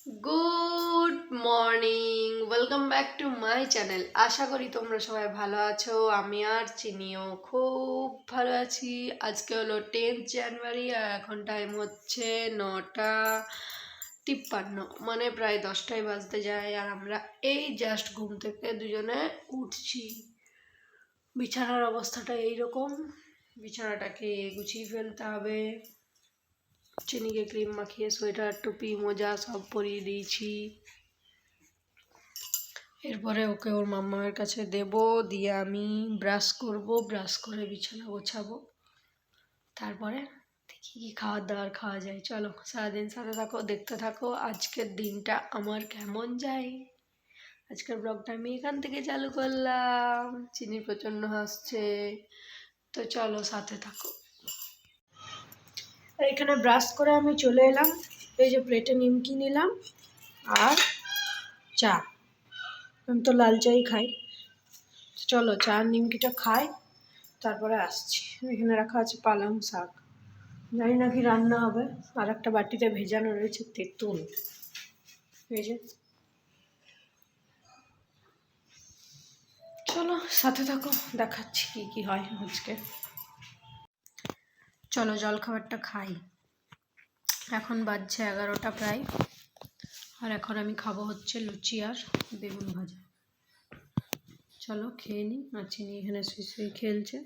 Good morning, welcome back to my channel. আশা করি তোমরা সবাই ভালো আছো। আমি আর চিনিও খুব ভালো আছি। আজকে হলো 10th জানুয়ারি আর এখন টাইম হচ্ছে 9:53, মানে প্রায় 10টায় বাজতে যায়। আর আমরা এই জাস্ট ঘুম থেকে দুজনে উঠছি। বিছানার অবস্থাটা এইরকম, বিছানাটাকে গুছিয়ে ফেলতে হবে। চিনিকে ক্রিম মাখিয়ে সোয়েটার টুপি মোজা সব পরিয়ে দিয়েছি। এরপরে ওকে ওর মাম্মার কাছে দেব, দিয়ে আমি ব্রাশ করব, ব্রাশ করে বিছানা গোছাবো। তারপরে দেখি কি খাওয়ার দাওয়ার খাওয়া যায়। চলো সারাদিন সাথে থাকো, দেখতে থাকো আজকের দিনটা আমার কেমন যায়। আজকের ব্লগটা আমি এখান থেকে চালু করলাম। চিনি প্রচণ্ড হাসছে, তো চলো সাথে থাকো। আর এখানে ব্রাশ করে আমি চলে এলাম। এই যে প্লেটে নিমকি নিলাম আর চা। আমি তো লাল চাই খাই। চলো চা নিমকিটা খাই, তারপরে আসছি। এখানে রাখা আছে পালং শাক, জানি না কি রান্না হবে। আর একটা বাটিতে ভেজানো রয়েছে তেঁতুল। এই যে চলো সাথে থাকো, দেখাচ্ছি কি কি হয় আজকে। চলো জলখাবারটা খাই। এখন বাজছে 11টা প্রায়। আর এখন আমি খাবো হচ্ছে লুচি আর বেগুন ভাজা। চলো খেয়ে নিই। আর চিনি এখানে শুয়ে শুয়ে খেলছে।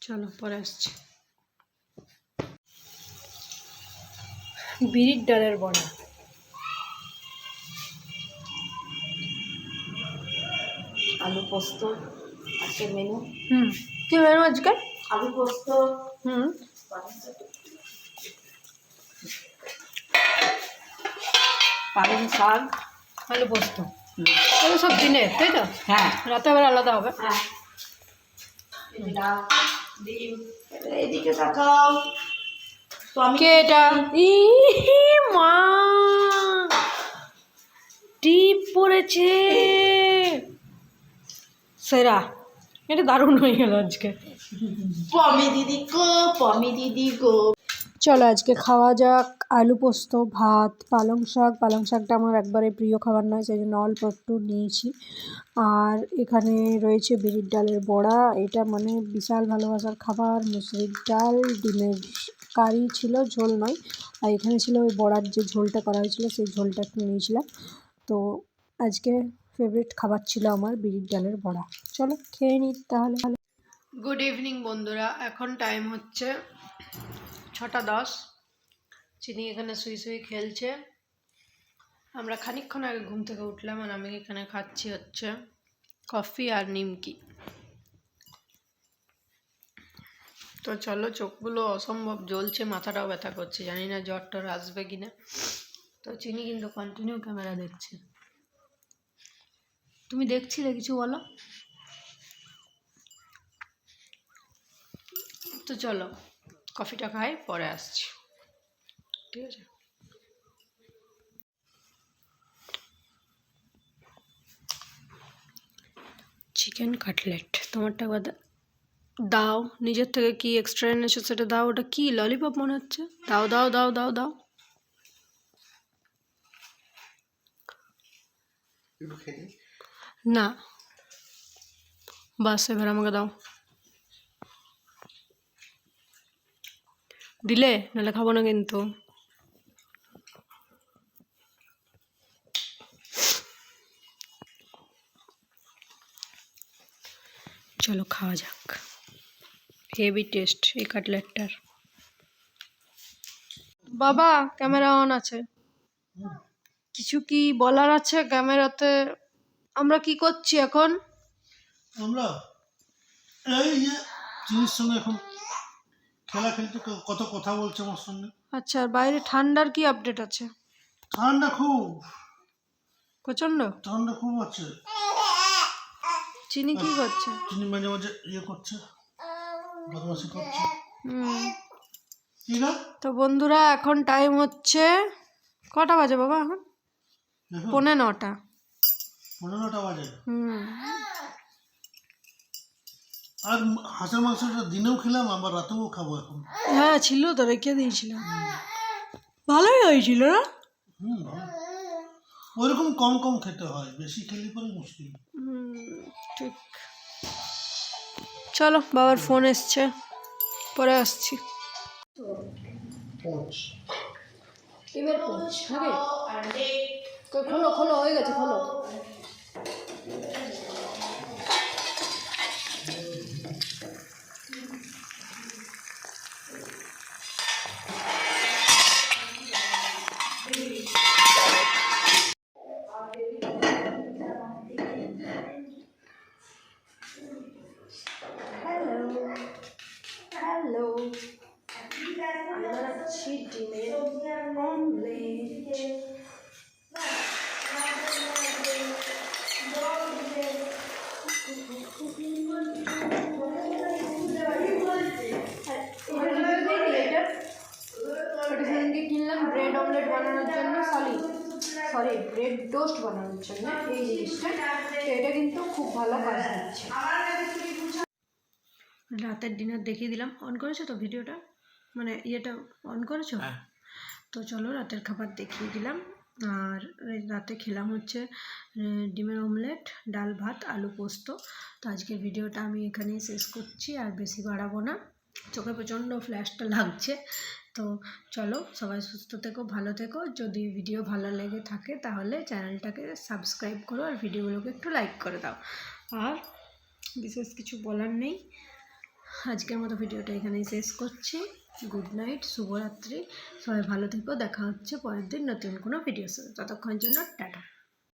চলো পরে আসছি। বিরির ডালের বড়া, আলু পোস্ত আজকে মেনু। কি মেনু আজকে? আলু পোস্ত, পালং শাক, আলু পোস্ত। এগুলো সব দিনের, তাই তো? হ্যাঁ রাতে আবার আলাদা হবে। হ্যাঁ, ডিম। এদিকে তাকাও তো, আমি কে এটা? ই মা, টিপ পড়েছে সেরা। এটা দারুণ হয়ে গেল আজকে। পমি দিদি গো, পমি দিদি গো। চলো আজকে খাওয়া যাক আলু পোস্ত, ভাত, পালং শাক। পালং শাকটা আমার একবারে প্রিয় খাবার নয়, সেই জন্য অল্প একটু নিয়েছি। আর এখানে রয়েছে বিরির ডালের বড়া, এটা মানে বিশাল ভালোবাসার খাবার। মুসুরির ডাল, ডিমের কারি ছিল, ঝোল নয়। আর এখানে ছিল ওই বড়ার যে ঝোলটা করা হয়েছিল, সেই ঝোলটা একটু নিয়েছিলাম। তো আজকে ফেভারিট খাবার ছিল আমার বিরির ডালের বড়া। চলো খেয়ে নিই তাহলে। গুড ইভিনিং বন্ধুরা, এখন টাইম হচ্ছে 6:10। চিনি এখানে শুয়ে শুয়ে খেলছে। আমরা খানিকক্ষণ আগে ঘুম থেকে উঠলাম আর আমি এখানে খাচ্ছি হচ্ছে কফি আর নিমকি। তো চলো, চোখগুলো অসম্ভব জ্বলছে, মাথাটাও ব্যথা করছে, জানি না জ্বর টর আসবে কিনা। তো চিনি কিন্তু কন্টিনিউ ক্যামেরা দেখছে। তুমি দেখছিলে কিছু বলো? তো চলো কফিটা খাই, পরে আসছি, ঠিক আছে? চিকেন কাটলেট, তোমারটা একবার দাও। নিজের থেকে কি এক্সট্রা এনেছো সেটা দাও। ওটা কি ললিপপ মনে হচ্ছে? দাও দাও দাও দাও দাও। না বাস, এবার আমাকে দাও। দিলে নাহলে খাবো না কিন্তু। চলো খাওয়া যাক। হেভি টেস্ট এই কাটলেটটার। বাবা ক্যামেরা অন আছে, কিছু কি বলার আছে ক্যামেরাতে? আমরা কি করছি এখন? আমরা এই যে চিনির সঙ্গে এখন খেলা খেলতে, কত কথা বলছে আমার সঙ্গে। আচ্ছা, আর বাইরে ঠান্ডার কি আপডেট আছে? ঠান্ডা খুব, প্রচন্ড ঠান্ডা খুব আছে। চিনি কি করছে? চিনি মাঝে মাঝে ইয়ে করছে, বদমাশি করছে। কি না? তো বন্ধুরা এখন টাইম হচ্ছে কটা বাজে বাবা? এখন দেখো 9:45। 15টা বাজে। আর হাঁসের মাংসটা দিনেও খেলাম, আবার রাতেও খাবো এখন। হ্যাঁ ছিল তো, রেখে দিয়েছিলাম। ভালোই হয়েছিল না? হুম, ভালো। ওইরকম কম কম খেতে হয়, বেশি খেলে পরে মুশকিল। ঠিক। চলো, বাবার ফোন এসছে, পরে আসছি। ডিমের পোচ নাকি? খোলো খোলো, হয়ে গেছে, খোলো। হ্যালো, আমি বানাচ্ছি ডিমের অমলেট। কিনলাম ব্রেড অমলেট বানানোর জন্য, সরি ব্রেড টোস্ট বানানোর জন্য এই জিনিসটা। তো এটা কিন্তু খুব ভালো কাজ দিচ্ছে। রাতের ডিনার দেখিয়ে দিলাম। অন করেছো তো ভিডিওটা, মানে ইয়েটা অন করেছো? তো চলো রাতের খাবার দেখিয়ে দিলাম। আর রাতে খেলাম হচ্ছে ডিমের অমলেট, ডাল ভাত, আলু পোস্ত। তো আজকের ভিডিওটা আমি এখানেই শেষ করছি, আর বেশি বাড়াবো না, চোখে প্রচণ্ড ফ্ল্যাশটা লাগছে। তো চলো, সবাই সুস্থ থেকো, ভালো থেকো। যদি ভিডিও ভালো লেগে থাকে তাহলে চ্যানেলটাকে সাবস্ক্রাইব করো, আর ভিডিওগুলোকে একটু লাইক করে দাও। আর বিশেষ কিছু বলার নেই, আজকের মতো ভিডিওটা এখানেই শেষ করছি। গুড নাইট, শুভরাত্রি, সবাই ভালো থেকো। দেখা হচ্ছে পরের দিন নতুন কোনো ভিডিওর সাথে। ততক্ষণের জন্য টাটা।